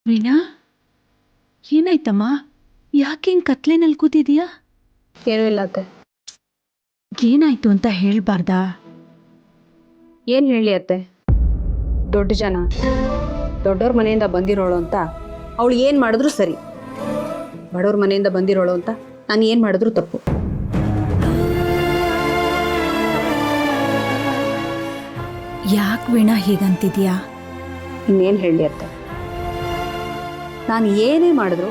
ವೀಣಾ, ಏನಾಯ್ತಮ್ಮ? ಯಾಕೆ ಹಿಂಗೆ ಕತ್ಲೆನಲ್ಲಿ ಕೂತಿದೀಯಾ? ಏನೂ ಇಲ್ಲ ಅತ್ತೆ. ಏನಾಯ್ತು ಅಂತ ಹೇಳ್ಬಾರ್ದಾ? ಏನು ಹೇಳಿ ಅತ್ತೆ? ದೊಡ್ಡ ಜನ, ದೊಡ್ಡವ್ರ ಮನೆಯಿಂದ ಬಂದಿರೋಳು ಅಂತ ಅವಳು ಏನು ಮಾಡಿದ್ರು ಸರಿ, ಬಡವ್ರ ಮನೆಯಿಂದ ಬಂದಿರೋಳು ಅಂತ ನಾನು ಏನು ಮಾಡಿದ್ರು ತಪ್ಪು. ಯಾಕೆ ವೀಣಾ ಹೀಗಂತಿದ್ಯಾ? ಇನ್ನೇನು ಹೇಳಿ ಅತ್ತೆ? ನಾನು ಏನೇ ಮಾಡಿದ್ರು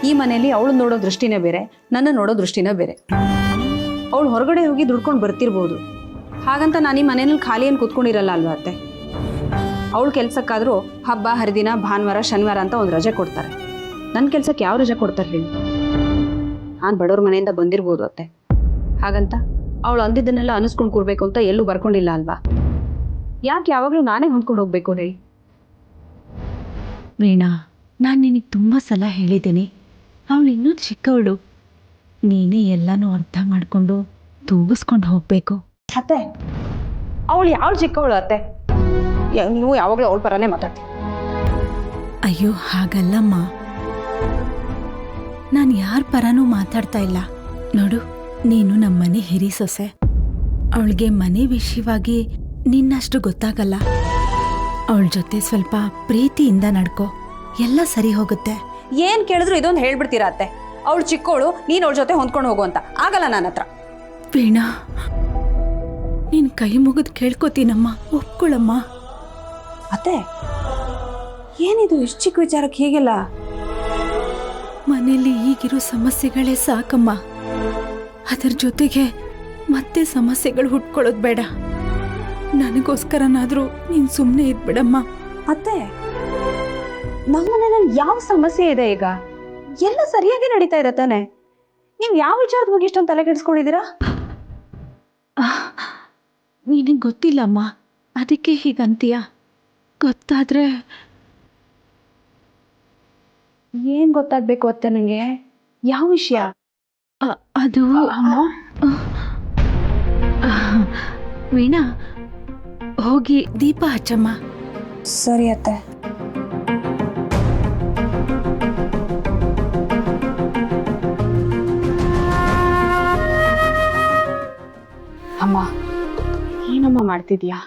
ಈ ಮನೆಯಲ್ಲಿ ಅವಳು ನೋಡೋ ದೃಷ್ಟಿನೇ ಬೇರೆ, ನನ್ನ ನೋಡೋ ದೃಷ್ಟಿನೇ ಬೇರೆ. ಅವಳು ಹೊರಗಡೆ ಹೋಗಿ ದುಡ್ಕೊಂಡು ಬರ್ತಿರ್ಬೋದು, ಹಾಗಂತ ನಾನು ಈ ಮನೆಯಲ್ಲಿ ಖಾಲಿ ಏನು ಕೂತ್ಕೊಂಡಿರಲ್ಲ ಅಲ್ವಾ ಅತ್ತೆ? ಅವಳು ಕೆಲಸಕ್ಕಾದರೂ ಹಬ್ಬ ಹರಿದಿನ ಭಾನುವಾರ ಶನಿವಾರ ಅಂತ ಒಂದು ರಜೆ ಕೊಡ್ತಾರೆ. ನನ್ನ ಕೆಲಸಕ್ಕೆ ಯಾವ ರಜೆ ಕೊಡ್ತಾರೆ ಹೇಳಿ? ನಾನು ಬಡವ್ರ ಮನೆಯಿಂದ ಬಂದಿರ್ಬೋದು ಅತ್ತೆ, ಹಾಗಂತ ಅವಳು ಅಂದಿದ್ದನ್ನೆಲ್ಲ ಅನಿಸ್ಕೊಂಡು ಕೂರ್ಬೇಕು ಅಂತ ಎಲ್ಲೂ ಬರ್ಕೊಂಡಿಲ್ಲ ಅಲ್ವಾ? ಯಾಕೆ ಯಾವಾಗಲೂ ನಾನೇ ಹೊಂದ್ಕೊಂಡು ಹೋಗ್ಬೇಕು ಹೇಳಿ? ವೀಣಾ, ನಾನು ನಿನಗೆ ತುಂಬ ಸಲ ಹೇಳಿದ್ದೀನಿ, ಅವಳು ಇನ್ನೂ ಚಿಕ್ಕವಳು. ನೀನೇ ಎಲ್ಲನೂ ಅರ್ಥ ಮಾಡಿಕೊಂಡು ತೂಗಿಸ್ಕೊಂಡು ಹೋಗಬೇಕು. ಅತ್ತೆ, ಅವಳು ಯಾವ ಚಿಕ್ಕವಳು ಅತ್ತೆ? ನೀವು ಯಾವಾಗಲೂ ಅವಳ ಪರನೇ ಮಾತಾಡ್ತೀನಿ. ಅಯ್ಯೋ ಹಾಗಲ್ಲಮ್ಮ, ನಾನು ಯಾರ ಪರನೂ ಮಾತಾಡ್ತಾ ಇಲ್ಲ. ನೋಡು, ನೀನು ನಮ್ಮನೆ ಹಿರಿ ಸೊಸೆ. ಅವಳಿಗೆ ಮನೆ ವಿಷಯವಾಗಿ ನಿನ್ನಷ್ಟು ಗೊತ್ತಾಗಲ್ಲ. ಅವಳ ಜೊತೆ ಸ್ವಲ್ಪ ಪ್ರೀತಿಯಿಂದ ನಡ್ಕೋ, ಎಲ್ಲ ಸರಿ ಹೋಗುತ್ತೆ. ಏನ್ ಕೇಳಿದ್ರು ಇದೊಂದು ಹೇಳ್ಬಿಡ್ತೀರಾ ಅತ್ತೆ? ಅವಳು ಚಿಕ್ಕವಳು, ನೀನ್ ಅವಳ ಜೊತೆ ಹೊಂದ್ಕೊಂಡು ಹೋಗು ಅಂತ. ಆಗಲ್ಲ ನನ್ನ ಹತ್ರ. ವೀಣಾ, ನೀನ್ ಕೈ ಮುಗಿದು ಕೇಳ್ಕೊತೀನಮ್ಮ, ಒಪ್ಕೊಳಮ್ಮ. ಅತ್ತೆ, ಏನಿದು ಇಷ್ಟು ಚಿಕ್ಕ ವಿಚಾರಕ್ಕೆ ಹೀಗೆಲ್ಲ? ಮನೆಯಲ್ಲಿ ಈಗಿರೋ ಸಮಸ್ಯೆಗಳೇ ಸಾಕಮ್ಮ, ಅದರ ಜೊತೆಗೆ ಮತ್ತೆ ಸಮಸ್ಯೆಗಳು ಹುಟ್ಕೊಳ್ಳೋದು ಬೇಡ. ನನಗೋಸ್ಕರನಾದ್ರೂ ನೀನ್ ಸುಮ್ಮನೆ ಇದ್ಬಿಡಮ್ಮ. ಅತ್ತೆ, ನಮ್ಮ ಮನೆಯಲ್ಲಿ ಯಾವ ಸಮಸ್ಯೆ ಇದೆ ಈಗ? ಎಲ್ಲ ಸರಿಯಾಗಿ ನಡೀತಾ ಇದೆ ತಾನೆ? ನೀವು ಯಾವ ವಿಚಾರದ ಬಗ್ಗೆ ಇಷ್ಟೊಂದು ತಲೆ ಕೆಡಿಸ್ಕೊಂಡಿದ್ದೀರಾ? ನಿನಗೆ ಗೊತ್ತಿಲ್ಲಮ್ಮ, ಅದಕ್ಕೆ ಹೀಗಂತೀಯ. ಗೊತ್ತಾದ್ರೆ ಏನ್ ಗೊತ್ತಾಗ್ಬೇಕು ಅತ್ತೆ ನನಗೆ? ಯಾವ ವಿಷಯ? ಅದು ವೀಣಾ, ಹೋಗಿ ದೀಪ ಹಚ್ಚಮ್ಮ. ಸರಿ ಅತ್ತೆ. ಅಮ್ಮ, ಏನಮ್ಮ ಮಾಡ್ತಿದ್ಯಾ?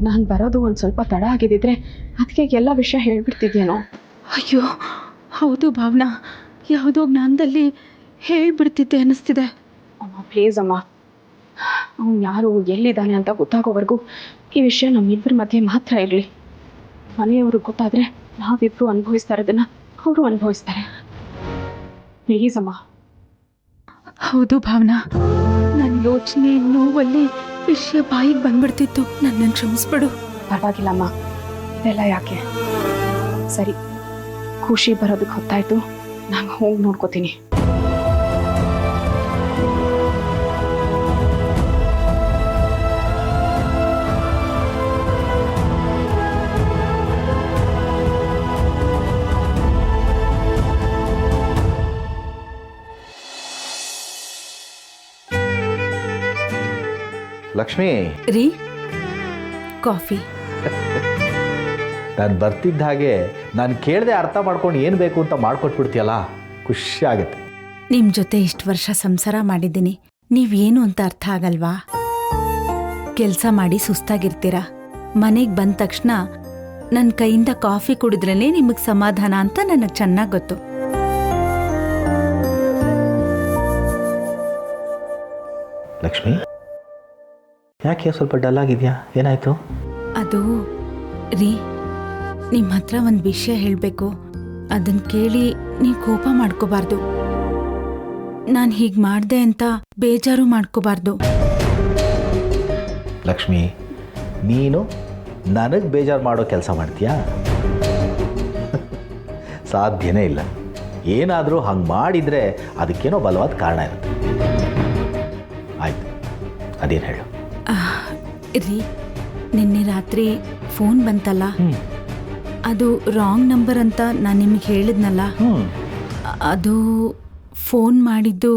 ನಾನು ಬರೋದು ಒಂದು ಸ್ವಲ್ಪ ತಡ ಆಗಿದ್ದಿದ್ರೆ ಅದಕ್ಕೆ ಎಲ್ಲ ವಿಷಯ ಹೇಳ್ಬಿಡ್ತಿದ್ಯೇನೋ. ಅಯ್ಯೋ ಹೌದು ಭಾವನಾ, ಯಾವುದೋ ಜ್ಞಾನದಲ್ಲಿ ಹೇಳ್ಬಿಡ್ತಿದ್ದೆ ಅನ್ನಿಸ್ತಿದೆ. ಅಮ್ಮ ಪ್ಲೀಸ್ ಅಮ್ಮ, ಅವ್ನು ಯಾರು ಎಲ್ಲಿದ್ದಾನೆ ಅಂತ ಗೊತ್ತಾಗೋವರೆಗೂ ಈ ವಿಷಯ ನಮ್ಮಿಬ್ಬರ ಮಧ್ಯೆ ಮಾತ್ರ ಇರಲಿ. ಮನೆಯವರು ಗೊತ್ತಾದರೆ ನಾವಿಬ್ಬರು ಅನುಭವಿಸ್ತಾ ಇರೋದನ್ನ ಅವರು ಅನುಭವಿಸ್ತಾರೆ. ಪ್ಲೀಸ್ ಅಮ್ಮ. ಹೌದು ಭಾವನಾ, ನನ್ನ ಯೋಚನೆ ನೋವಲ್ಲಿ ವಿಷಯ ಬಾಯಿಗೆ ಬಂದ್ಬಿಡ್ತಿತ್ತು. ನನ್ನನ್ನು ಕ್ಷಮಿಸ್ಬಿಡು. ಪರವಾಗಿಲ್ಲಮ್ಮ, ಇದೆಲ್ಲ ಯಾಕೆ? ಸರಿ, ಖುಷಿ ಬರೋದಕ್ಕೆ ಹೊತ್ತಾಯ್ತು, ನಾನು ಹೋಗಿ ನೋಡ್ಕೋತೀನಿ. ಲಕ್ಷ್ಮಿ ರೀ, ಕಾಫಿ. ನಾನು ಬರ್ತಿದ್ದ ಹಾಗೆ ನಾನು ಕೇಳದೆ ಅರ್ಥ ಮಾಡ್ಕೊಂಡು ಏನು ಬೇಕು ಅಂತ ಮಾಡ್ಕೊಟ್ಬಿಡ್ತೀಯಲ್ಲ, ಖುಷಿ ಆಗುತ್ತೆ. ನಿಮ್ಮ ಜೊತೆ ಇಷ್ಟು ವರ್ಷ ಸಂಸಾರ ಮಾಡಿದ್ದೀನಿ, ನೀವೇನು ಅಂತ ಅರ್ಥ ಆಗಲ್ವಾ? ಕೆಲಸ ಮಾಡಿ ಸುಸ್ತಾಗಿರ್ತೀರ, ಮನೆಗೆ ಬಂದ ತಕ್ಷಣ ನನ್ನ ಕೈಯಿಂದ ಕಾಫಿ ಕುಡಿದ್ರೇ ನಿಮಗೆ ಸಮಾಧಾನ ಅಂತ ನನಗೆ ಚೆನ್ನಾಗಿ ಗೊತ್ತು. ಲಕ್ಷ್ಮಿ, ಯಾಕೆ ಸ್ವಲ್ಪ ಡಲ್ ಆಗಿದೆಯಾ? ಏನಾಯಿತು? ಅದು ರೀ, ನಿಮ್ಮ ಹತ್ರ ಒಂದು ವಿಷಯ ಹೇಳಬೇಕು. ಅದನ್ನು ಕೇಳಿ ನೀವು ಕೋಪ ಮಾಡ್ಕೋಬಾರ್ದು. ನಾನು ಹೀಗೆ ಮಾಡಿದೆ ಅಂತ ಬೇಜಾರು ಮಾಡ್ಕೋಬಾರ್ದು. ಲಕ್ಷ್ಮಿ, ನೀನು ನನಗೆ ಬೇಜಾರು ಮಾಡೋ ಕೆಲಸ ಮಾಡ್ತೀಯಾ? ಸಾಧ್ಯನೇ ಇಲ್ಲ. ಏನಾದರೂ ಹಂಗೆ ಮಾಡಿದರೆ ಅದಕ್ಕೇನೋ ಬಲವಾದ ಕಾರಣ ಇರುತ್ತೆ. ಆಯಿತು, ಅದೇನು ಹೇಳು. ರೀ, ನಿನ್ನೆ ರಾತ್ರಿ ಫೋನ್ ಬಂತಲ್ಲ, ಅದು ರಾಂಗ್ ನಂಬರ್ ಅಂತ ನಾನು ನಿಮಗೆ ಹೇಳಿದ್ನಲ್ಲ, ಅದು ಫೋನ್ ಮಾಡಿದ್ದು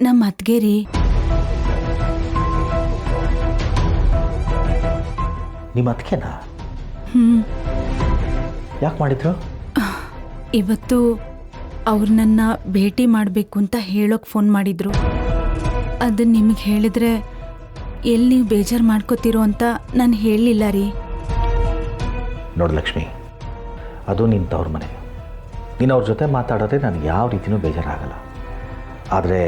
ನಮ್ಮ ಅತ್ತಿಗೆ ರೀ. ನಿಮ್ಮ ಅತ್ತಿಗೆನಾ? ಹ್ಞೂ. ಯಾಕೆ ಮಾಡಿದ್ರು? ಇವತ್ತು ಅವ್ರು ನನ್ನ ಭೇಟಿ ಮಾಡಬೇಕು ಅಂತ ಹೇಳೋಕೆ ಫೋನ್ ಮಾಡಿದ್ರು. ಅದನ್ನು ನಿಮಗೆ ಹೇಳಿದ್ರೆ ಎಲ್ಲಿ ನೀವು ಬೇಜಾರು ಮಾಡ್ಕೋತೀರೋ ಅಂತ ನಾನು ಹೇಳಲಿಲ್ಲ ರೀ. ನೋಡು ಲಕ್ಷ್ಮಿ, ಅದು ನಿನ್ನ ತವ್ರ ಮನೆ. ನೀನು ಅವ್ರ ಜೊತೆ ಮಾತಾಡಿದ್ರೆ ನನಗೆ ಯಾವ ರೀತಿಯೂ ಬೇಜಾರಾಗಲ್ಲ. ಆದರೆ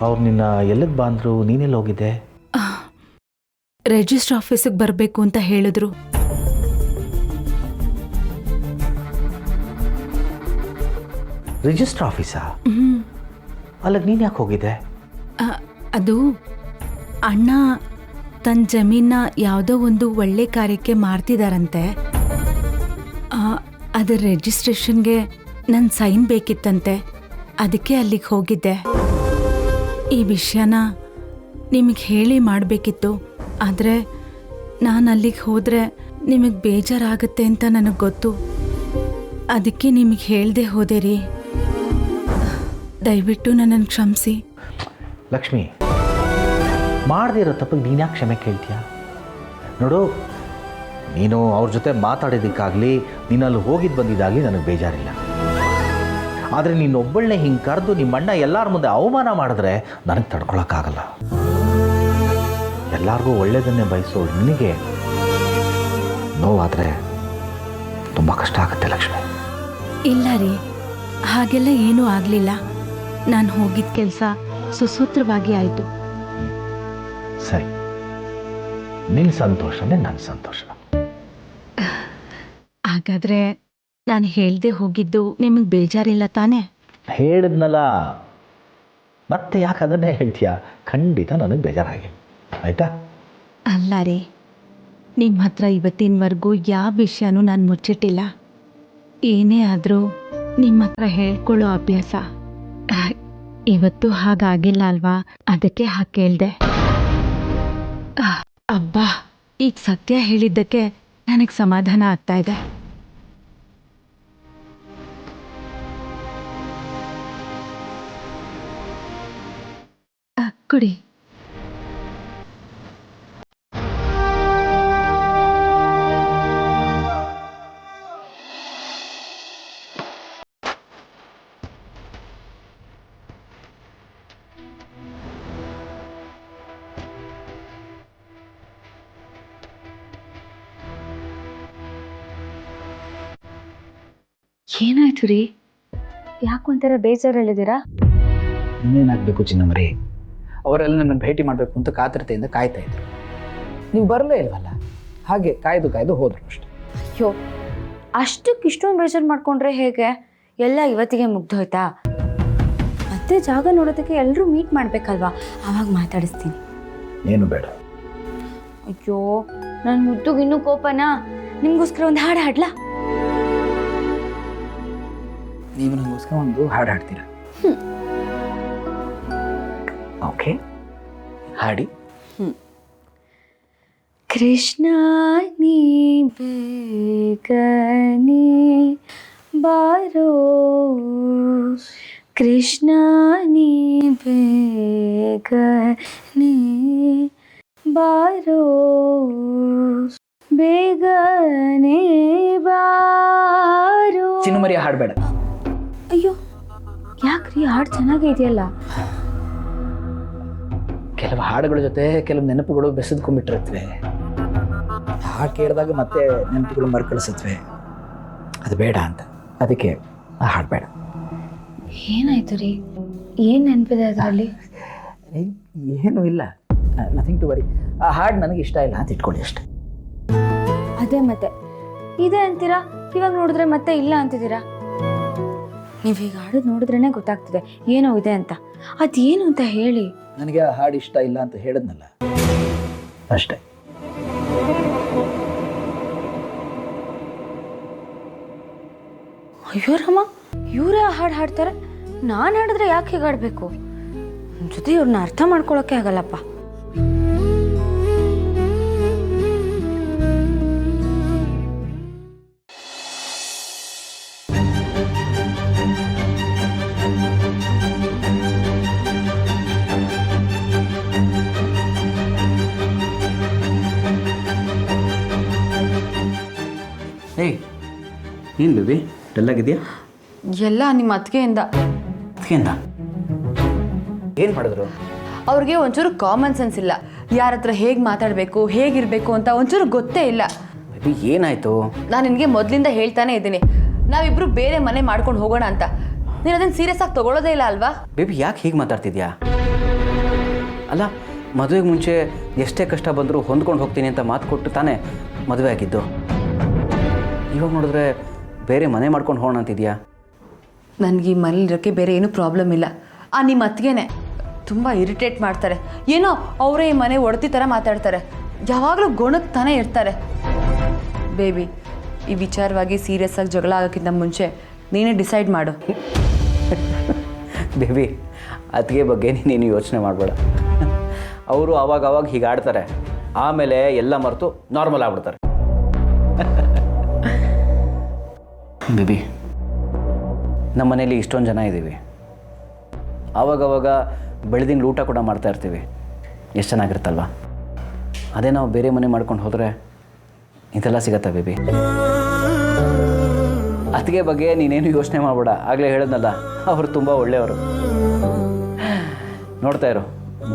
ಅವ್ರು ನಿನ್ನ ಎಲ್ಲಿಗೆ ಬಂದರು? ನೀನೆಲ್ಲಿ ಹೋಗಿದ್ದೆ? ರಿಜಿಸ್ಟ್ರ್ ಆಫೀಸಿಗೆ ಬರಬೇಕು ಅಂತ ಹೇಳಿದ್ರು. ರಿಜಿಸ್ಟ್ರ್ ಆಫೀಸಾ? ಅಲ್ಲಿಗೆ ನೀನು ಯಾಕೆ ಹೋಗಿದ್ದೆ? ಅದು ಅಣ್ಣ ತನ್ನ ಜಮೀನ ಯಾವುದೋ ಒಂದು ಒಳ್ಳೆ ಕಾರ್ಯಕ್ಕೆ ಮಾರ್ತಿದಾರಂತೆ. ಅದರ ರಿಜಿಸ್ಟ್ರೇಷನ್ಗೆ ನನ್ನ ಸೈನ್ ಬೇಕಿತ್ತಂತೆ. ಅದಕ್ಕೆ ಅಲ್ಲಿಗೆ ಹೋಗಿದ್ದೆ. ಈ ವಿಷಯನ ನಿಮಗೆ ಹೇಳಿ ಮಾಡಬೇಕಿತ್ತು. ಆದರೆ ನಾನು ಅಲ್ಲಿಗೆ ಹೋದರೆ ನಿಮಗೆ ಬೇಜಾರಾಗುತ್ತೆ ಅಂತ ನನಗೆ ಗೊತ್ತು. ಅದಕ್ಕೆ ನಿಮಗೆ ಹೇಳ್ದೆ ಹೋದೆ ರೀ. ದಯವಿಟ್ಟು ನನ್ನನ್ನು ಕ್ಷಮಿಸಿ. ಲಕ್ಷ್ಮಿ, ಮಾಡದೇ ಇರೋ ತಪ್ಪಿಗೆ ನೀನು ಯಾಕೆ ಕ್ಷಮೆ ಕೇಳ್ತೀಯ? ನೋಡು, ನೀನು ಅವ್ರ ಜೊತೆ ಮಾತಾಡೋದಕ್ಕಾಗಲಿ ನೀನು ಅಲ್ಲಿ ಹೋಗಿದ್ದು ಬಂದಿದ್ದಾಗಲಿ ನನಗೆ ಬೇಜಾರಿಲ್ಲ. ಆದರೆ ನೀನೊಬ್ಬಳನ್ನೇ ಹಿಂಗೆ ಕರೆದು ನಿಮ್ಮಣ್ಣ ಎಲ್ಲರ ಮುಂದೆ ಅವಮಾನ ಮಾಡಿದ್ರೆ ನನಗೆ ತಡ್ಕೊಳಕ್ಕಾಗಲ್ಲ. ಎಲ್ಲರಿಗೂ ಒಳ್ಳೆಯದನ್ನೇ ಬಯಸೋ ನಿನಗೆ ನೋವಾದರೆ ತುಂಬ ಕಷ್ಟ ಆಗುತ್ತೆ ಲಕ್ಷ್ಮಿ. ಇಲ್ಲ ರೀ, ಹಾಗೆಲ್ಲ ಏನೂ ಆಗಲಿಲ್ಲ. ನಾನು ಹೋಗಿದ್ದ ಕೆಲಸ ಸುಸೂತ್ರವಾಗಿ ಆಯಿತು. ಸರಿ, ನಿನ್ನ ಸಂತೋಷನೇ ನನ್ನ ಸಂತೋಷ. ಹಾಗಾದರೆ ನಾನು ಹೇಳ್ದೆ ಹೋಗಿದ್ದು ನಿಮಗೆ ಬೇಜಾರಿಲ್ಲ ತಾನೇ? ಹೇಳಿದ್ನಲ್ಲ, ಮತ್ತೆ ಯಾಕೆ ಅದನ್ನೇ ಹೇಳ್ತೀಯ? ಖಂಡಿತ ನನಗೆ ಬೇಜಾರಾಗಿ ಆಯಿತಾ? ಅಲ್ಲ ರೀ, ನಿಮ್ಮ ಹತ್ರ ಇವತ್ತಿನವರೆಗೂ ಯಾವ ವಿಷಯನೂ ನಾನು ಮುಚ್ಚಿಟ್ಟಿಲ್ಲ. ಏನೇ ಆದರೂ ನಿಮ್ಮ ಹತ್ರ ಹೇಳ್ಕೊಳ್ಳೋ ಅಭ್ಯಾಸ. ಇವತ್ತು ಹಾಗಾಗಿಲ್ಲ ಅಲ್ವಾ, ಅದಕ್ಕೆ ಹಾಗೆ ಕೇಳಿದೆ. ಅಬ್ಬಾ, ಈಗ ಸತ್ಯ ಹೇಳಿದ್ದಕ್ಕೆ ನನಗೆ ಸಮಾಧಾನ ಆಗ್ತಾ ಇದೆ. ಕುಡಿ. ಏನಾಯ್ತು ರೀ? ಯಾಕೆ ಒಂಥರ ಬೇಜಾರಲ್ಲಿದ್ದೀರಾ? ಇನ್ನೇನಾಗಬೇಕು ಚಿನ್ನಮರಿ, ಅವರೆಲ್ಲ ನನ್ನನ್ನು ಭೇಟಿ ಮಾಡಬೇಕು ಅಂತ ಕಾತರತೆಯಿಂದ ಕಾಯ್ತಾ ಇದ್ರು. ನೀವು ಬರಲೇ ಇಲ್ವಲ್ಲ, ಹಾಗೆ ಕಾಯ್ದು ಕಾಯ್ದು ಹೋದ್ರು ಅಷ್ಟೆ. ಅಯ್ಯೋ, ಅಷ್ಟಕ್ಕೆ ಇಷ್ಟೊಂದು ಬೇಜಾರು ಮಾಡ್ಕೊಂಡ್ರೆ ಹೇಗೆ? ಎಲ್ಲ ಇವತ್ತಿಗೆ ಮುಗ್ದೋಯ್ತಾ? ಮತ್ತೆ ಜಾಗ ನೋಡೋದಕ್ಕೆ ಎಲ್ಲರೂ ಮೀಟ್ ಮಾಡಬೇಕಲ್ವಾ? ಆವಾಗ ಮಾತಾಡಿಸ್ತೀನಿ. ಏನು ಬೇಡ. ಅಯ್ಯೋ, ನನ್ನ ಮುದ್ದುಗೆ ಇನ್ನೂ ಕೋಪನಾ? ನಿಮಗೋಸ್ಕರ ಒಂದು ಹಾಡು ಹಾಡ್ಲಾ? ನೀವು ನನಗೋಸ್ಕರ ಒಂದು ಹಾಡು ಹಾಡ್ತೀರಾ? ಓಕೆ, ಹಾಡಿ. ಕೃಷ್ಣ ನೀ ಬೇಗನೆ ಬಾರೋ, ಕೃಷ್ಣ ನೀ ಬೇಗನೆ ಬಾರೋ, ಬೇಗನೆ ಬಾರೋ. ಚಿನ್ನಮರಿ ಹಾಡಬೇಡ. ಅಯ್ಯೋ, ಯಾಕ್ರಿ? ಹಾಡು ಚೆನ್ನಾಗೇ ಇದೆಯಲ್ಲ. ಕೆಲವು ಹಾಡುಗಳ ಜೊತೆ ಕೆಲವು ನೆನಪುಗಳು ಬೆಸೆದ್ಕೊಂಡ್ಬಿಟ್ಟಿರುತ್ತವೆ. ಹಾಡು ಕೇಳಿದಾಗ ಮತ್ತೆ ನೆನಪುಗಳು ಮರುಕಳಿಸುತ್ತವೆ. ಅದು ಬೇಡ ಅಂತ, ಅದಕ್ಕೆ ಆ ಹಾಡು ಬೇಡ. ಏನಾಯ್ತು ರೀ? ಏನು ನೆನಪಿದೆ ಅದರಲ್ಲಿ? ಏನೂ ಇಲ್ಲ, ನಥಿಂಗ್ ಟು ವರಿ. ಆ ಹಾಡು ನನಗೆ ಇಷ್ಟ ಇಲ್ಲ ಅಂತ ಇಟ್ಕೊಳ್ಳಿ ಅಷ್ಟೆ. ಅದೇ ಮತ್ತೆ ಇದೆ ಅಂತೀರಾ, ಇವಾಗ ನೋಡಿದ್ರೆ ಮತ್ತೆ ಇಲ್ಲ ಅಂತಿದ್ದೀರಾ. ನೀವೀಗ ಹಾಡೋದು ನೋಡಿದ್ರೇ ಗೊತ್ತಾಗ್ತದೆ ಏನೋ ಇದೆ ಅಂತ. ಅದೇನು ಅಂತ ಹೇಳಿ. ನನಗೆ ಆ ಹಾಡು ಇಷ್ಟ ಇಲ್ಲ ಅಂತ ಹೇಳಿದ್ನಲ್ಲ, ಅಷ್ಟೇ. ಅಯ್ಯೋ ರಾಮ, ಇವರೇ ಆ ಹಾಡು ಹಾಡ್ತಾರೆ, ನಾನು ಹಾಡಿದ್ರೆ ಯಾಕೆ ಹೀಗೆ ಹಾಡಬೇಕು? ನನ್ನ ಜೊತೆ ಇವ್ರನ್ನ ಅರ್ಥ ಮಾಡ್ಕೊಳ್ಳೋಕೆ ಆಗಲ್ಲಪ್ಪ. ಏಯ್, ಏನು ಬೇಬಿ ಡಲ್ಲಾಗಿದೆಯಾ? ಎಲ್ಲ ನಿಮ್ಮ ಅತ್ತಿಗೆಯಿಂದ. ಅದಕ್ಕೆಂದ ಏನು ಮಾಡಿದ್ರು? ಅವ್ರಿಗೆ ಒಂಚೂರು ಕಾಮನ್ ಸೆನ್ಸ್ ಇಲ್ಲ. ಯಾರ ಹತ್ರ ಹೇಗೆ ಮಾತಾಡಬೇಕು, ಹೇಗಿರಬೇಕು ಅಂತ ಒಂಚೂರು ಗೊತ್ತೇ ಇಲ್ಲ. ಬೇಬಿ ಏನಾಯಿತು? ನಾನು ನಿನಗೆ ಮೊದಲಿಂದ ಹೇಳ್ತಾನೆ ಇದ್ದೀನಿ, ನಾವಿಬ್ಬರು ಬೇರೆ ಮನೆ ಮಾಡ್ಕೊಂಡು ಹೋಗೋಣ ಅಂತ. ನೀನು ಅದನ್ನು ಸೀರಿಯಸ್ ಆಗಿ ತೊಗೊಳ್ಳೋದೇ ಇಲ್ಲ ಅಲ್ವಾ? ಬೇಬಿ ಯಾಕೆ ಹೀಗೆ ಮಾತಾಡ್ತಿದ್ಯಾ? ಅಲ್ಲ, ಮದುವೆಗೆ ಮುಂಚೆ ಎಷ್ಟೇ ಕಷ್ಟ ಬಂದರೂ ಹೊಂದ್ಕೊಂಡು ಹೋಗ್ತೀನಿ ಅಂತ ಮಾತು ಕೊಟ್ಟು ತಾನೇ ಮದುವೆ ಆಗಿದ್ದು. ಇವಾಗ ನೋಡಿದ್ರೆ ಬೇರೆ ಮನೆ ಮಾಡ್ಕೊಂಡು ಹೋಗೋಣ ಅಂತಿದ್ಯಾ? ನನಗೆ ಈ ಮನೇಲಿರೋಕ್ಕೆ ಬೇರೆ ಏನೂ ಪ್ರಾಬ್ಲಮ್ ಇಲ್ಲ. ನಿಮ್ಮ ಅತ್ತಿಗೆನೇ ತುಂಬ ಇರಿಟೇಟ್ ಮಾಡ್ತಾರೆ. ಏನೋ ಅವರೇ ಈ ಮನೆ ಒಡತಿ ಥರ ಮಾತಾಡ್ತಾರೆ. ಯಾವಾಗಲೂ ಗೊಣಗ್ತಾನೆ ಇರ್ತಾರೆ. ಬೇಬಿ, ಈ ವಿಚಾರವಾಗಿ ಸೀರಿಯಸ್ ಆಗಿ ಜಗಳ ಆಗೋಕ್ಕಿಂತ ಮುಂಚೆ ನೀನೇ ಡಿಸೈಡ್ ಮಾಡು. ಬೇಬಿ, ಅದಕ್ಕೆ ಬಗ್ಗೆ ನೀನು ಯೋಚನೆ ಮಾಡಬೇಡ. ಅವರು ಆವಾಗ ಹೀಗೆ ಆಡ್ತಾರೆ, ಆಮೇಲೆ ಎಲ್ಲ ಮರೆತು ನಾರ್ಮಲ್ ಆಗ್ಬಿಡ್ತಾರೆ. ಬೇಬಿ, ನಮ್ಮ ಮನೇಲಿ ಇಷ್ಟೊಂದು ಜನ ಇದ್ದೀವಿ. ಆವಾಗವಾಗ ಬೆಳೆದಿಂಗ್ಳು ಊಟ ಕೂಡ ಮಾಡ್ತಾ ಇರ್ತೀವಿ. ಎಷ್ಟು ಚೆನ್ನಾಗಿರುತ್ತಲ್ವ? ಅದೇ ನಾವು ಬೇರೆ ಮನೆ ಮಾಡ್ಕೊಂಡು ಹೋದರೆ ಇದೆಲ್ಲ ಸಿಗತ್ತಾ ಬೇಬಿ? ಅದಕ್ಕೆ ಬಗ್ಗೆ ನೀನೇನು ಯೋಚನೆ ಮಾಡಬೇಡ. ಆಗಲೇ ಹೇಳಿದ್ನಲ್ಲ, ಅವರು ತುಂಬ ಒಳ್ಳೆಯವರು. ನೋಡ್ತಾ ಇರು,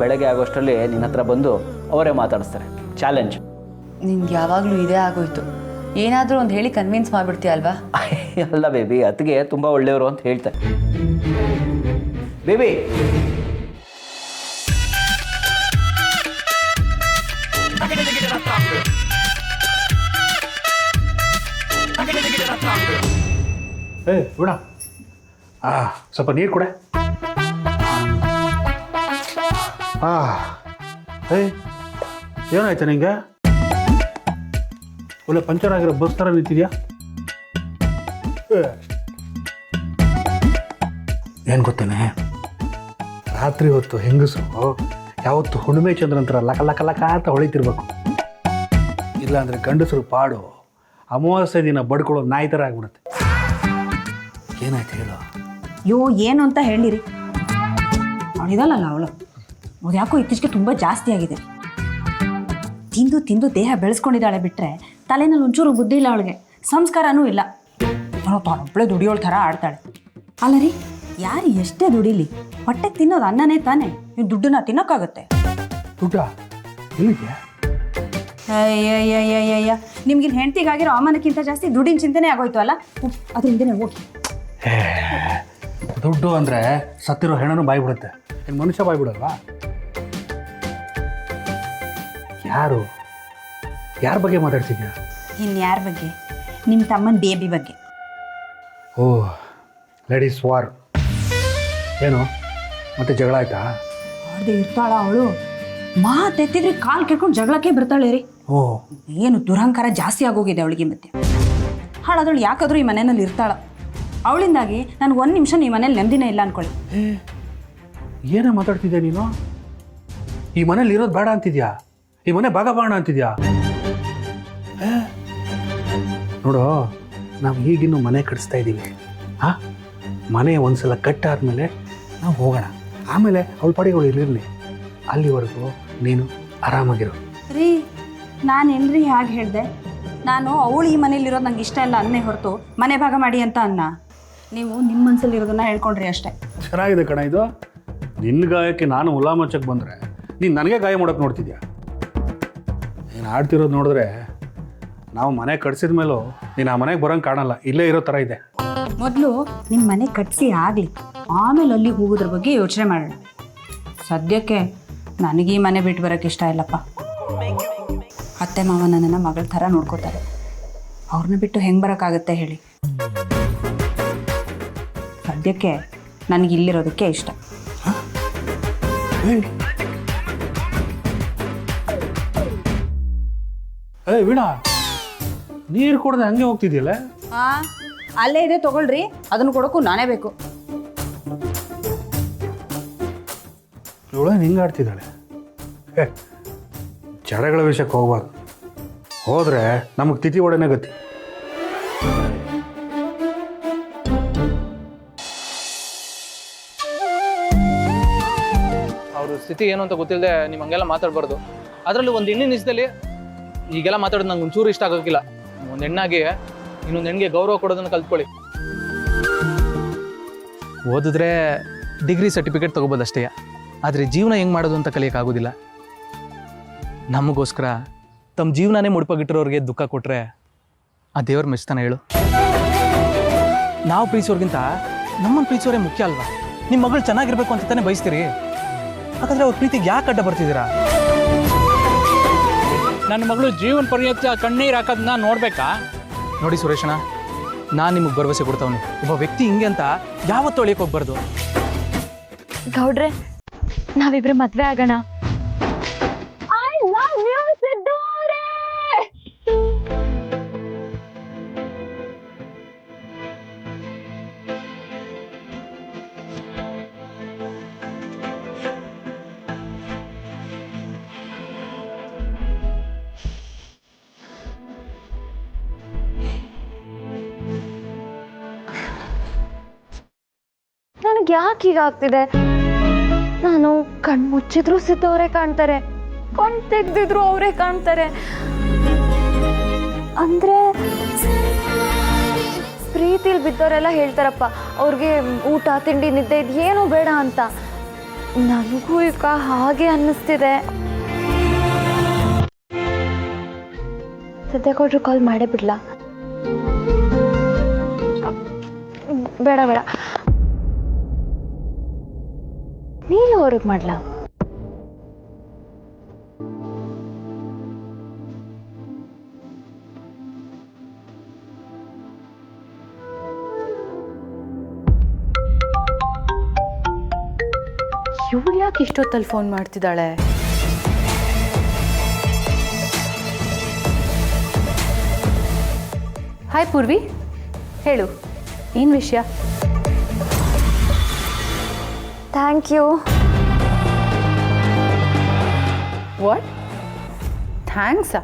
ಬೆಳಗ್ಗೆ ಆಗೋಷ್ಟರಲ್ಲಿ ನಿನ್ನ ಹತ್ರ ಬಂದು ಅವರೇ ಮಾತಾಡಿಸ್ತಾರೆ. ಚಾಲೆಂಜ್. ನಿನ್ಗೆ ಯಾವಾಗಲೂ ಇದೇ ಆಗೋಯ್ತು. ಏನಾದರೂ ಒಂದು ಹೇಳಿ ಕನ್ವಿನ್ಸ್ ಮಾಡಿಬಿಡ್ತೀಯ ಅಲ್ವಾ? ಅಲ್ಲ ಬೇಬಿ, ಅದಕ್ಕೆ ತುಂಬ ಒಳ್ಳೆಯವರು ಅಂತ ಹೇಳ್ತಾರೆ. ಬೇಬಿ, ಬಿಡ ಸ್ವಲ್ಪ ನೀರು ಕೊಡೆ. ಏನಾಯ್ತಾ ನಿಂಗೆ? ಒಳ್ಳೆ ಪಂಚರ್ ಆಗಿರೋ ಬಸ್ ಥರ ನಿಂತಿದ್ಯಾ? ಏನು ಗೊತ್ತೇನೆ, ರಾತ್ರಿ ಹೊತ್ತು ಹೆಂಗಸರು ಯಾವತ್ತು ಹುಣ್ಣಿಮೆ ಚಂದ್ರಂತರ ಲಕ ಲಕ ಲಕ ಅಂತ ಹೊಳಿತಿರ್ಬೇಕು. ಇಲ್ಲಾಂದರೆ ಗಂಡಸರು ಪಾಡು ಅಮಾವಾಸ್ಯೆ ದಿನ ಬಡ್ಕೊಳ್ಳೋ ನಾಯಿ ಥರ ಆಗ್ಬಿಡುತ್ತೆ. ಏನಾಯ್ತು ಹೇಳು? ಏನು ಅಂತ ಹೇಳಿರಿ. ಅವಳಿದಲ್ಲ ಅವಳು, ಅದು ಯಾಕೋ ಇತ್ತೀಚೆಗೆ ತುಂಬ ಜಾಸ್ತಿ ಆಗಿದೆ. ತಿಂದು ತಿಂದು ದೇಹ ಬೆಳೆಸ್ಕೊಂಡಿದ್ದಾಳೆ ಬಿಟ್ಟರೆ ತಲೆನಲ್ಲಿ ಒಂಚೂರು ಬುದ್ಧಿ ಇಲ್ಲ ಅವಳಿಗೆ, ಸಂಸ್ಕಾರನೂ ಇಲ್ಲ. ತಾನೊಬ್ಬಳೆ ದುಡಿಯೋಳ ಥರ ಆಡ್ತಾಳೆ. ಅಲ್ಲ ರೀ, ಯಾರು ಎಷ್ಟೇ ದುಡಿಲಿ ಹೊಟ್ಟೆಗೆ ತಿನ್ನೋದು ಅನ್ನನೇ ತಾನೇ. ನೀವು ದುಡ್ಡನ್ನ ತಿನ್ನೋಕ್ಕಾಗತ್ತೆ? ದುಡ್ಡ ಎಲ್ಲಿದೆ? ಅಯ್ಯಯ್ಯಯ್ಯಯ್ಯ, ನಿಮ್ಗಿಲ್ಲಿ ಹೆಂಡ್ತಿಗಾಗಿರೋ ಅವಮಾನಕ್ಕಿಂತ ಜಾಸ್ತಿ ದುಡ್ಡಿನ ಚಿಂತನೆ ಆಗೋಯ್ತು ಅಲ್ಲ. ಅದ್ರ ಹಿಂದೆ ಹೋಗಿ. ದುಡ್ಡು ಅಂದರೆ ಸತ್ತಿರೋ ಹೆಣ್ಣನು ಬಾಯಿ ಬಿಡುತ್ತೆ, ಏನು ಮನುಷ್ಯ ಬಾಯಿ ಬಿಡಲ್ವಾ? ಯಾರ ಬಗ್ಗೆ ಮಾತಾಡ್ತಿದ್ಯಾ? ಇನ್ಯಾರ ಬಗ್ಗೆ? ನಿಮ್ಮ ತಮ್ಮನ ಬೇಬಿ ಬಗ್ಗೆ. ಓ, ಲೇಡೀಸ್ ವಾರ್. ಏನು ಮತ್ತೆ ಜಗಳ ಆಯ್ತಾ? ಆಡದೆ ಇರ್ತಾಳ ಅವಳು. ಮಾತೆತ್ತಿದ್ರೆ ಕಾಲು ಕೆಡ್ಕೊಂಡು ಜಗಳಕ್ಕೆ ಬರ್ತಾಳೆ ರೀ. ಓ, ಏನು ದುರಹಂಕಾರ ಜಾಸ್ತಿ ಆಗೋಗಿದೆ ಅವಳಿಗೆ. ಮತ್ತೆ ಹಾಳಾದವಳು ಯಾಕಾದರೂ ಈ ಮನೆಯಲ್ಲಿ ಇರ್ತಾಳ. ಅವಳಿಂದಾಗಿ ನನಗೆ ಒಂದು ನಿಮಿಷ ಈ ಮನೇಲಿ ನೆಮ್ಮದಿನೇ ಇಲ್ಲ ಅನ್ಕೊಳ್ಳಿ. ಏನೇ ಮಾತಾಡ್ತಿದ್ಯಾ ನೀನು? ಈ ಮನೇಲಿ ಇರೋದು ಬೇಡ ಅಂತಿದ್ಯಾ? ಈ ಮನೆ ಭಾಗ ಬಾಣ ಅಂತಿದ್ಯಾ? ನೋಡು, ನಾವು ಈಗಿನ್ನೂ ಮನೆ ಕಟ್ಟಿಸ್ತಾ ಇದ್ದೀವಿ. ಮನೆ ಒಂದ್ಸಲ ಕಟ್ಟಾದ್ಮೇಲೆ ನಾವು ಹೋಗೋಣ. ಆಮೇಲೆ ಅವಳ ಪಡಿಗಳು ಇರಲಿ. ಅಲ್ಲಿವರೆಗೂ ನೀನು ಆರಾಮಾಗಿರು. ರೀ, ನಾನು ಎಲ್ರಿ ಹಾಗೆ ಹೇಳಿದೆ? ನಾನು ಅವಳು ಈ ಮನೇಲಿರೋದು ನಂಗೆ ಇಷ್ಟ ಇಲ್ಲ ಅನ್ನೇ ಹೊರತು ಮನೆ ಭಾಗ ಮಾಡಿ ಅಂತ ಅನ್ನ. ನೀವು ನಿಮ್ಮ ಮನಸ್ಸಲ್ಲಿರೋದನ್ನ ಹೇಳ್ಕೊಂಡ್ರಿ ಅಷ್ಟೇ. ಚೆನ್ನಾಗಿದೆ ಕಣ ಇದು. ನಿನ್ನ ಗಾಯಕ್ಕೆ ನಾನು ಉಲಾಮಚ್ಚಕ್ಕೆ ಬಂದರೆ ನೀನು ನನಗೆ ಗಾಯ ಮಾಡೋಕ್ಕೆ ನೋಡ್ತಿದ್ಯಾ? ನೀನು ಆಡ್ತಿರೋದು ನೋಡಿದ್ರೆ ನಾವು ಮನೆ ಕಟ್ಸಿದ ಮೇಲೂ ನೀನು ಆ ಮನೆಗೆ ಬರೋಂಗೆ ಕಾಣಲ್ಲ, ಇಲ್ಲೇ ಇರೋ ಥರ ಇದೆ. ಮೊದಲು ನಿಮ್ಮ ಮನೆ ಕಟ್ಟಿಸಿ ಆಗಲಿ, ಆಮೇಲೆ ಅಲ್ಲಿ ಹೋಗೋದ್ರ ಬಗ್ಗೆ ಯೋಚನೆ ಮಾಡೋಣ. ಸದ್ಯಕ್ಕೆ ನನಗೆ ಈ ಮನೆ ಬಿಟ್ಟು ಬರೋಕ್ಕೆ ಇಷ್ಟ ಇಲ್ಲಪ್ಪ. ಅತ್ತೆ ಮಾವ ನನ್ನನ್ನು ಮಗಳ ಥರ ನೋಡ್ಕೋತಾರೆ. ಅವ್ರನ್ನ ಬಿಟ್ಟು ಹೆಂಗೆ ಬರೋಕ್ಕಾಗತ್ತೆ ಹೇಳಿ? ಸದ್ಯಕ್ಕೆ ನನಗೆ ಇಲ್ಲಿರೋದಕ್ಕೆ ಇಷ್ಟ. ವೀಣಾ, ನೀರು ಕೊಡದೆ ಹಂಗೆ ಹೋಗ್ತಿದ್ಯಲ್ಲ? ಅಲ್ಲೇ ಇದೆ ತಗೊಳ್ರಿ, ಅದನ್ನು ಕೊಡೋಕ್ಕೂ ನಾನೇ ಬೇಕು. ಇವಳ ಹಿಂಗೆ ಆಡ್ತಿದ್ದಾಳೆ. ಜಡಗಳ ವಿಷಯಕ್ಕೆ ಹೋಗ್ಬಾರ್ದು. ಹೋದರೆ ನಮಗೆ ತಿಥಿ ಒಡನೆ ಗತಿ. ಅವ್ರ ಸ್ಥಿತಿ ಏನು ಅಂತ ಗೊತ್ತಿಲ್ಲದೆ ನೀವು ಹಂಗೆಲ್ಲ ಮಾತಾಡಬಾರ್ದು. ಅದರಲ್ಲಿ ಒಂದು ಹೆಣ್ಣಿನ ನಿಜದಲ್ಲಿ ಈಗೆಲ್ಲ ಮಾತಾಡೋದು ನಂಗೆ ಒಂಚೂರು ಇಷ್ಟ ಆಗೋಕ್ಕಿಲ್ಲ. ಒಂದು ಹೆಣ್ಣಾಗಿ ಇನ್ನೊಂದು ಹೆಣ್ಣಿಗೆ ಗೌರವ ಕೊಡೋದನ್ನು ಕಲ್ತ್ಕೊಳ್ಳಿ. ಓದಿದ್ರೆ ಡಿಗ್ರಿ ಸರ್ಟಿಫಿಕೇಟ್ ತೊಗೋಬೋದಷ್ಟೇ, ಆದರೆ ಜೀವನ ಹೆಂಗೆ ಮಾಡೋದು ಅಂತ ಕಲಿಯೋಕ್ಕಾಗೋದಿಲ್ಲ. ನಮಗೋಸ್ಕರ ತಮ್ಮ ಜೀವನನೇ ಮುಡುಪಾಗಿಟ್ಟಿರೋರಿಗೆ ದುಃಖ ಕೊಟ್ಟರೆ ಆ ದೇವ್ರ ಮೆಚ್ತಾನೆ ಹೇಳು? ನಾವು ಪ್ರೀತಿಸೋರ್ಗಿಂತ ನಮ್ಮನ್ನು ಪ್ರೀತಿಸೋರೇ ಮುಖ್ಯ ಅಲ್ವಾ? ನಿಮ್ಮ ಮಗಳು ಚೆನ್ನಾಗಿರ್ಬೇಕು ಅಂತ ತಾನೇ ಬಯಸ್ತೀರಿ. ಹಾಗಾದರೆ ಅವ್ರ ಪ್ರೀತಿಗೆ ಯಾಕೆ ಅಡ್ಡ ಬರ್ತಿದ್ದೀರಾ? ನನ್ನ ಮಗಳು ಜೀವನ ಪರ್ಯಂತ ಕಣ್ಣೀರು ಹಾಕೋದನ್ನ ನೋಡ್ಬೇಕಾ? ನೋಡಿ ಸುರೇಶಣ್ಣ, ನಾನು ನಿಮಗೆ ಭರವಸೆ ಕೊಡ್ತಾವನು. ಒಬ್ಬ ವ್ಯಕ್ತಿ ಹಿಂಗೆ ಅಂತ ಯಾವತ್ತೂ ಅಳಿಯಕ್ಕೆ ಹೋಗ್ಬಾರ್ದು. ಗೌಡ್ರೆ, ನಾವಿಬ್ರು ಮದ್ವೆ ಆಗೋಣ. ನನಗೆ ಯಾಕೆ ಹೀಗಾಗ್ತಿದೆ? ನಾನು ಕಣ್ ಮುಚ್ಚಿದ್ರು ಸಿದ್ಧ ಅವರೇ ಕಾಣ್ತಾರೆ, ಕಣ್ ತೆಗ್ದಿದ್ರು ಅವರೇ ಕಾಣ್ತಾರೆ. ಅಂದ್ರೆ ಪ್ರೀತಿಲಿ ಬಿದ್ದವರೆಲ್ಲ ಹೇಳ್ತಾರಪ್ಪ, ಅವ್ರಿಗೆ ಊಟ ತಿಂಡಿ ನಿದ್ದೆ ಇದೇನೂ ಬೇಡ ಅಂತ. ನನಗೂ ಈಗ ಹಾಗೆ ಅನ್ನಿಸ್ತಿದೆ. ಸದ್ಯಕ್ಕೆ ಕಾಲ್ ಮಾಡೇ ಬಿಡ್ಲಾ? ಬೇಡ ಬೇಡ, ನೀನು ಅವ್ರಿಗೆ ಮಾಡ್ಲಾ? ಇವಳು ಯಾಕೆ ಇಷ್ಟೊತ್ತಲ್ಲಿ ಫೋನ್ ಮಾಡ್ತಿದ್ದಾಳೆ? ಹಾಯ್ ಪೂರ್ವಿ, ಹೇಳು, ಏನು ವಿಷಯ? Thank you. ವಾಟ್? ಥ್ಯಾಂಕ್ಸಾ?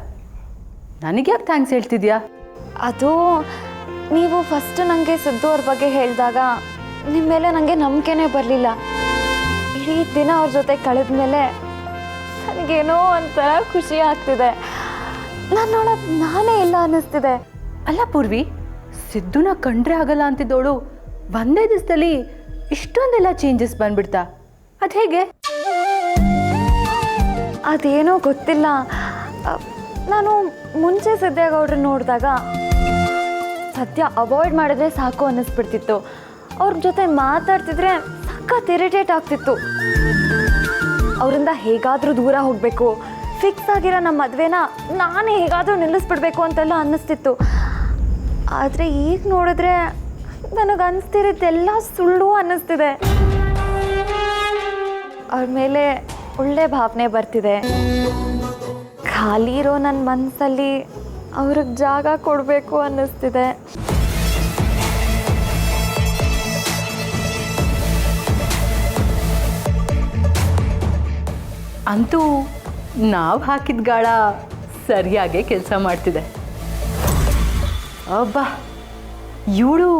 ನನಗೆ ಯಾಕೆ ಥ್ಯಾಂಕ್ಸ್ ಹೇಳ್ತಿದ್ಯಾ? ಅದು ನೀವು ಫಸ್ಟ್ ನನಗೆ ಸಿದ್ದು ಅವ್ರ ಬಗ್ಗೆ ಹೇಳಿದಾಗ ನಿಮ್ಮ ಮೇಲೆ ನನಗೆ ನಂಬಿಕೆನೇ ಬರಲಿಲ್ಲ. ಇಡೀ ದಿನ ಅವ್ರ ಜೊತೆ ಕಳೆದ ಮೇಲೆ ನನಗೇನೋ ಒಂಥರ ಖುಷಿ ಆಗ್ತಿದೆ. ನನ್ನೊಳಗೆ ನಾನೇ ಇಲ್ಲ ಅನ್ನಿಸ್ತಿದೆ. ಅಲ್ಲ ಪೂರ್ವಿ, ಸಿದ್ದುನ ಕಂಡ್ರೆ ಆಗಲ್ಲ ಅಂತಿದ್ದೋಳು ಒಂದೇ ದಿವಸದಲ್ಲಿ ಇಷ್ಟೊಂದೆಲ್ಲ ಚೇಂಜಸ್ ಬಂದ್ಬಿಡ್ತಾ? ಅದು ಹೇಗೆ? ಅದೇನೋ ಗೊತ್ತಿಲ್ಲ. ನಾನು ಮುಂಚೆ ಸದ್ಯಗೌಡ್ರು ನೋಡಿದಾಗ ಸದ್ಯ ಅವಾಯ್ಡ್ ಮಾಡಿದ್ರೆ ಸಾಕು ಅನ್ನಿಸ್ಬಿಡ್ತಿತ್ತು. ಅವ್ರ ಜೊತೆ ಮಾತಾಡ್ತಿದ್ರೆ ಸಖತ್ ಇರಿಟೇಟ್ ಆಗ್ತಿತ್ತು. ಅವರಿಂದ ಹೇಗಾದರೂ ದೂರ ಹೋಗಬೇಕು, ಫಿಕ್ಸ್ ಆಗಿರೋ ನಮ್ಮ ಮದುವೆನ ನಾನೇ ಹೇಗಾದರೂ ನಿಲ್ಲಿಸ್ಬಿಡ್ಬೇಕು ಅಂತೆಲ್ಲ ಅನ್ನಿಸ್ತಿತ್ತು. ಆದರೆ ಈಗ ನೋಡಿದ್ರೆ ನನಗೆ ಅನಿಸ್ತಿರೋದೆಲ್ಲ ಸುಳ್ಳು ಅನ್ನಿಸ್ತಿದೆ. ಅವ್ರ ಮೇಲೆ ಒಳ್ಳೆ ಭಾವನೆ ಬರ್ತಿದೆ. ಖಾಲಿ ಇರೋ ನನ್ನ ಮನಸ್ಸಲ್ಲಿ ಅವ್ರಿಗೆ ಜಾಗ ಕೊಡಬೇಕು ಅನ್ನಿಸ್ತಿದೆ. ಅಂತೂ ನಾವು ಹಾಕಿದ ಗಾಳ ಸರಿಯಾಗಿ ಕೆಲಸ ಮಾಡ್ತಿದೆ. ಅಬ್ಬಾ, ಇವಳು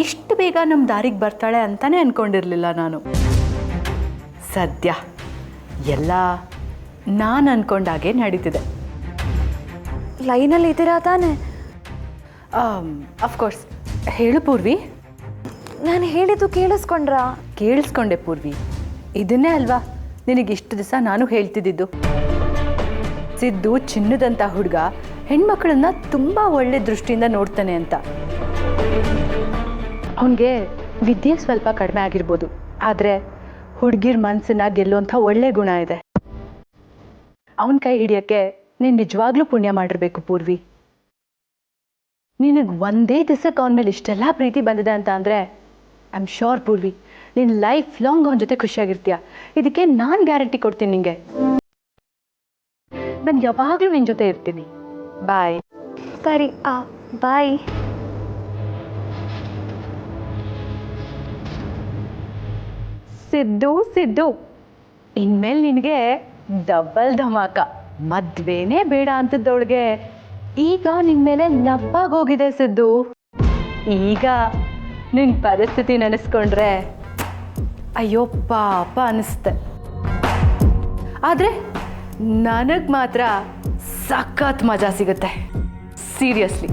ಇಷ್ಟು ಬೇಗ ನಮ್ಮ ದಾರಿಗೆ ಬರ್ತಾಳೆ ಅಂತಲೇ ಅಂದ್ಕೊಂಡಿರಲಿಲ್ಲ ನಾನು. ಸದ್ಯ ಎಲ್ಲ ನಾನು ಅಂದ್ಕೊಂಡಾಗೆ ನಡೀತಿದೆ. ಲೈನಲ್ಲಿ ಇದ್ದೀರಾ ತಾನೆ? ಅಫ್ಕೋರ್ಸ್. ಹೇಳು ಪೂರ್ವಿ. ನಾನು ಹೇಳಿದ್ದು ಕೇಳಿಸ್ಕೊಂಡ್ರಾ? ಕೇಳಿಸ್ಕೊಂಡೆ ಪೂರ್ವಿ. ಇದನ್ನೇ ಅಲ್ವಾ ನಿನಗೆ ಇಷ್ಟು ದಿವಸ ನಾನು ಹೇಳ್ತಿದ್ದಿದ್ದು. ಸಿದ್ದು ಚಿನ್ನದಂಥ ಹುಡುಗ, ಹೆಣ್ಮಕ್ಳನ್ನ ತುಂಬ ಒಳ್ಳೆ ದೃಷ್ಟಿಯಿಂದ ನೋಡ್ತಾನೆ ಅಂತ. ಅವನಿಗೆ ವಿದ್ಯೆ ಸ್ವಲ್ಪ ಕಡಿಮೆ ಆಗಿರ್ಬೋದು, ಆದರೆ ಹುಡುಗಿರ ಮನಸ್ಸನ್ನ ಗೆಲ್ಲುವಂಥ ಒಳ್ಳೆ ಗುಣ ಇದೆ. ಅವನ ಕೈ ಹಿಡಿಯೋಕ್ಕೆ ನೀನು ನಿಜವಾಗ್ಲೂ ಪುಣ್ಯ ಮಾಡಿರ್ಬೇಕು ಪೂರ್ವಿ. ನಿನಗೆ ಒಂದೇ ದಿವಸಕ್ಕೆ ಅವನ ಮೇಲೆ ಇಷ್ಟೆಲ್ಲ ಪ್ರೀತಿ ಬಂದಿದೆ ಅಂತ ಅಂದರೆ ಐ ಆಮ್ ಶ್ಯೂರ್ ಪೂರ್ವಿ, ನೀನು ಲೈಫ್ ಲಾಂಗ್ ಅವನ ಜೊತೆ ಖುಷಿಯಾಗಿರ್ತೀಯ. ಇದಕ್ಕೆ ನಾನು ಗ್ಯಾರಂಟಿ ಕೊಡ್ತೀನಿ ನಿಂಗೆ. ನಾನು ಯಾವಾಗಲೂ ನಿನ್ನ ಜೊತೆ ಇರ್ತೀನಿ. ಬಾಯ್. ಸರಿ, ಬಾಯ್. ಸಿದ್ದು ಸಿದ್ದು, ಇನ್ಮೇಲೆ ನಿನಗೆ ಡಬಲ್ ಧಮಾಕ. ಮದ್ವೆನೇ ಬೇಡ ಅಂತದ್ದವಳಿಗೆ ಈಗ ನಿನ್ನ ಮೇಲೆ ನಪ್ಪಾಗೋಗಿದೆ ಸಿದ್ದು. ಈಗ ನಿನ್ನ ಪರಿಸ್ಥಿತಿ ನೆನೆಸ್ಕೊಂಡ್ರೆ ಅಯ್ಯೋ ಪಾಪ ಅನಿಸುತ್ತೆ. ಆದರೆ ನನಗೆ ಮಾತ್ರ ಸಖತ್ ಮಜಾ ಸಿಗುತ್ತೆ, ಸೀರಿಯಸ್ಲಿ.